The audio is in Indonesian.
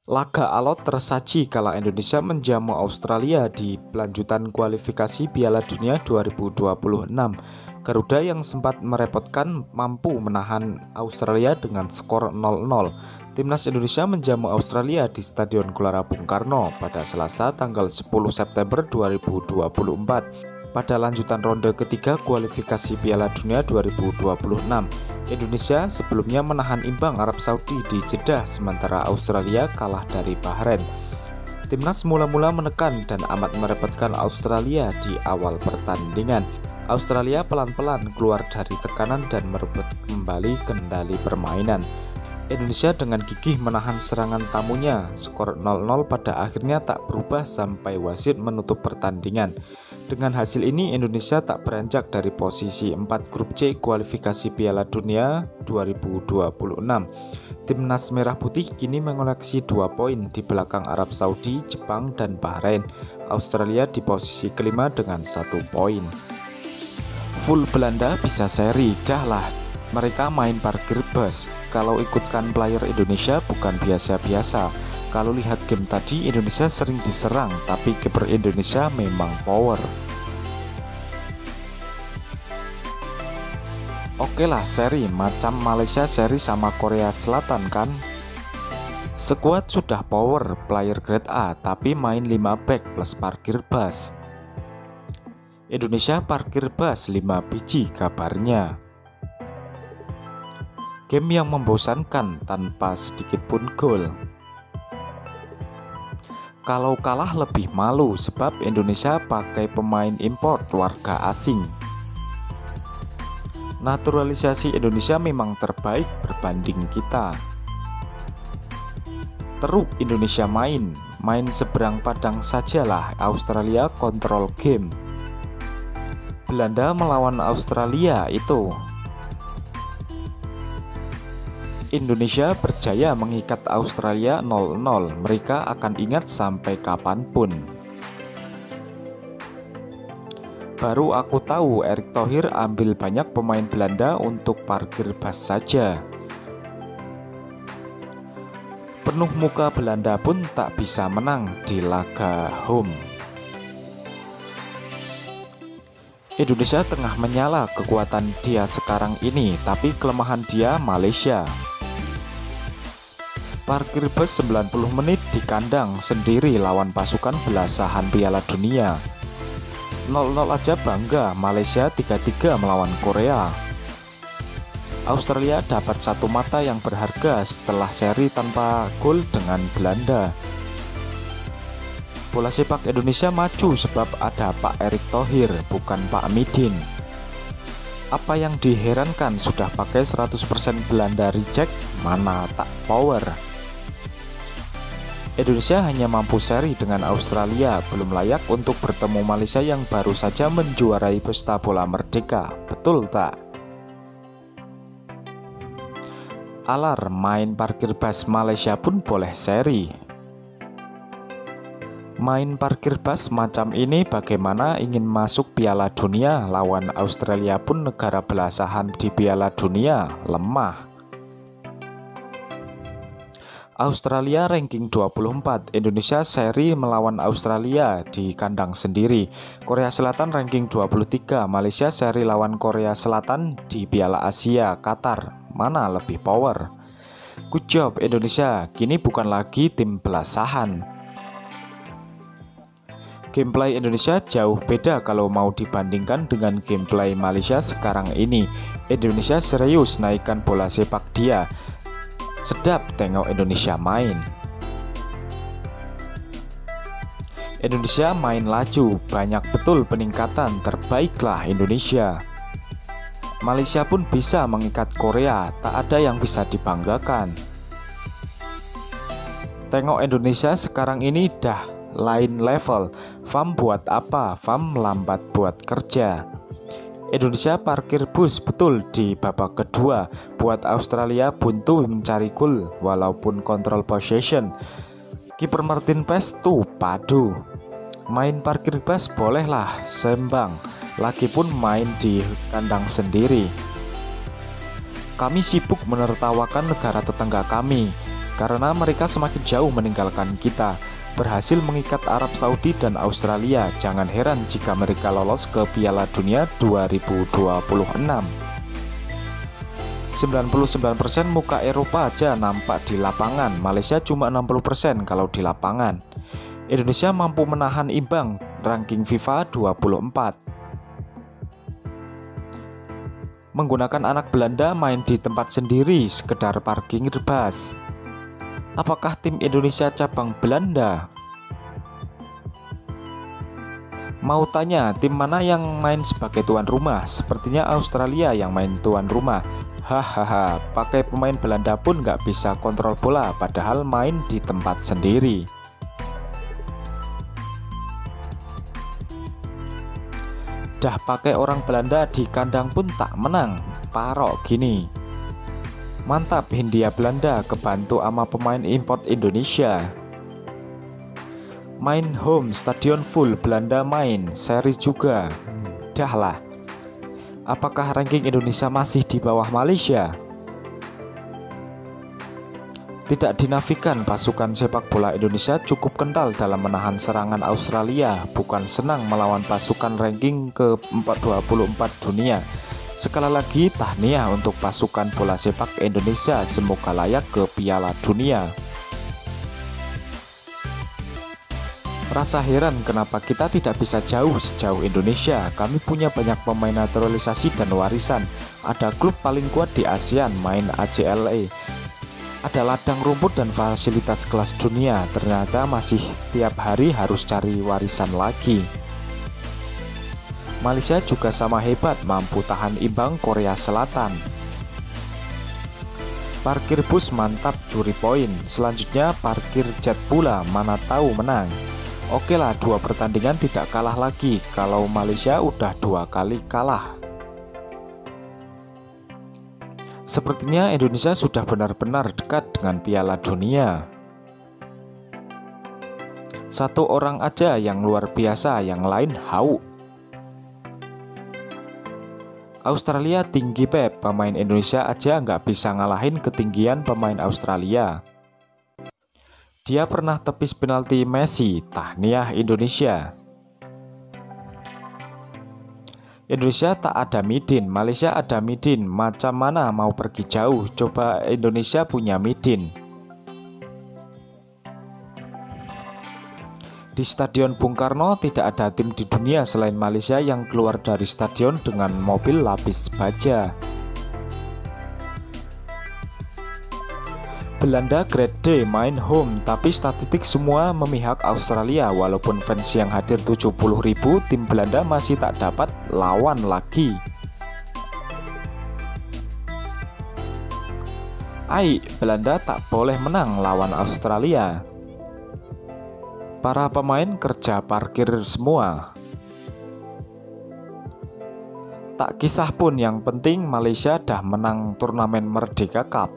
Laga alot tersaji kala Indonesia menjamu Australia di lanjutan kualifikasi Piala Dunia 2026. Garuda yang sempat merepotkan mampu menahan Australia dengan skor 0-0. Timnas Indonesia menjamu Australia di Stadion Gelora Bung Karno pada Selasa tanggal 10 September 2024. Pada lanjutan ronde ketiga kualifikasi Piala Dunia 2026, Indonesia sebelumnya menahan imbang Arab Saudi di Jeddah, sementara Australia kalah dari Bahrain. Timnas mula-mula menekan dan amat merepotkan Australia di awal pertandingan. Australia pelan-pelan keluar dari tekanan dan merebut kembali kendali permainan. Indonesia dengan gigih menahan serangan tamunya. Skor 0-0 pada akhirnya tak berubah sampai wasit menutup pertandingan. Dengan hasil ini, Indonesia tak beranjak dari posisi 4 grup C kualifikasi Piala Dunia 2026. Timnas Merah Putih kini mengoleksi 2 poin di belakang Arab Saudi, Jepang, dan Bahrain. Australia di posisi kelima dengan 1 poin. Full Belanda bisa seri, dah lah. Mereka main parkir bus. Kalau ikutkan player Indonesia bukan biasa-biasa. Kalau lihat game tadi, Indonesia sering diserang, tapi kiper Indonesia memang power. Oke lah, seri macam Malaysia seri sama Korea Selatan kan. Skuad sudah power, player grade A, tapi main 5 back plus parkir bus. Indonesia parkir bus 5 biji kabarnya. Game yang membosankan tanpa sedikit pun gol. Kalau kalah lebih malu sebab Indonesia pakai pemain import warga asing. Naturalisasi Indonesia memang terbaik berbanding kita. Teruk Indonesia main seberang padang sajalah. Australia kontrol game. Belanda melawan Australia itu. Indonesia berjaya mengikat Australia 0-0. Mereka akan ingat sampai kapanpun. Baru aku tahu Erick Thohir ambil banyak pemain Belanda untuk parkir bus saja. Penuh muka Belanda pun tak bisa menang di laga home. Indonesia tengah menyala kekuatan dia sekarang ini, tapi kelemahan dia Malaysia. Parkir bus 90 menit di kandang sendiri lawan pasukan belasahan Piala Dunia. 0-0 aja bangga. Malaysia 3-3 melawan Korea. Australia dapat 1 mata yang berharga setelah seri tanpa gol dengan Belanda. Bola sepak Indonesia maju sebab ada Pak Erick Thohir, bukan Pak Midin. Apa yang diherankan, sudah pakai 100% Belanda reject, mana tak power. Indonesia hanya mampu seri dengan Australia, belum layak untuk bertemu Malaysia yang baru saja menjuarai pesta bola merdeka. Betul tak? Alar, main parkir bus Malaysia pun boleh seri. Main parkir bus macam ini bagaimana ingin masuk Piala Dunia lawan Australia pun negara belasahan di Piala Dunia, lemah. Australia ranking 24, Indonesia seri melawan Australia di kandang sendiri. Korea Selatan ranking 23, Malaysia seri lawan Korea Selatan di Piala Asia Qatar. Mana lebih power? Good job Indonesia, kini bukan lagi tim belasahan. Gameplay Indonesia jauh beda kalau mau dibandingkan dengan gameplay Malaysia sekarang ini. Indonesia serius naikkan bola sepak dia. Sedap tengok Indonesia main. Indonesia main laju, banyak betul peningkatan, terbaiklah Indonesia. Malaysia pun bisa mengikat Korea, tak ada yang bisa dibanggakan. Tengok Indonesia sekarang ini dah lain level. FAM buat apa? FAM lambat buat kerja. Indonesia parkir bus betul di babak kedua, buat Australia buntu mencari gol walaupun kontrol possession. Kiper Martin Paes tuh padu. Main parkir bus bolehlah sembang, lagi pun main di kandang sendiri. Kami sibuk menertawakan negara tetangga kami. karena mereka semakin jauh meninggalkan kita, berhasil mengikat Arab Saudi dan Australia. Jangan heran jika mereka lolos ke Piala Dunia 2026. 99% muka Eropa aja nampak di lapangan, Malaysia cuma 60% kalau di lapangan. Indonesia mampu menahan imbang ranking FIFA 24. Menggunakan anak Belanda main di tempat sendiri, sekedar parkir bus. Apakah tim Indonesia cabang Belanda? Mau tanya, tim mana yang main sebagai tuan rumah? Sepertinya Australia yang main tuan rumah. Hahaha, pakai pemain Belanda pun nggak bisa kontrol bola, padahal main di tempat sendiri. Dah pakai orang Belanda di kandang pun tak menang, parok gini. Mantap, Hindia Belanda kebantu sama pemain import Indonesia. Main home, stadion full, Belanda main, seri juga. Dah lah. Apakah ranking Indonesia masih di bawah Malaysia? Tidak dinafikan, pasukan sepak bola Indonesia cukup kental dalam menahan serangan Australia. Bukan senang melawan pasukan ranking ke-24 dunia. Sekali lagi tahniah untuk pasukan bola sepak Indonesia, semoga layak ke Piala Dunia. Rasa heran kenapa kita tidak bisa jauh sejauh Indonesia. Kami punya banyak pemain naturalisasi dan warisan. Ada klub paling kuat di ASEAN, main AJLE. Ada ladang rumput dan fasilitas kelas dunia. Ternyata masih tiap hari harus cari warisan lagi. Malaysia juga sama hebat, mampu tahan imbang Korea Selatan. Parkir bus mantap, curi poin. Selanjutnya parkir jet pula, mana tahu menang. Oke lah, 2 pertandingan tidak kalah lagi. Kalau Malaysia udah 2 kali kalah. Sepertinya Indonesia sudah benar-benar dekat dengan Piala Dunia. Satu orang aja yang luar biasa, yang lain hauk. Australia tinggi Pep, pemain Indonesia aja nggak bisa ngalahin ketinggian pemain Australia. Dia pernah tepis penalti Messi, tahniah Indonesia. Indonesia tak ada midin, Malaysia ada midin. Macam mana mau pergi jauh? Coba Indonesia punya midin. Di Stadion Bung Karno tidak ada tim di dunia selain Malaysia yang keluar dari stadion dengan mobil lapis baja. Belanda grade D, main home, tapi statistik semua memihak Australia. Walaupun fans yang hadir 70.000, tim Belanda masih tak dapat lawan lagi. Belanda tak boleh menang lawan Australia. Para pemain kerja parkir semua. Tak kisah pun, yang penting Malaysia dah menang turnamen Merdeka Cup.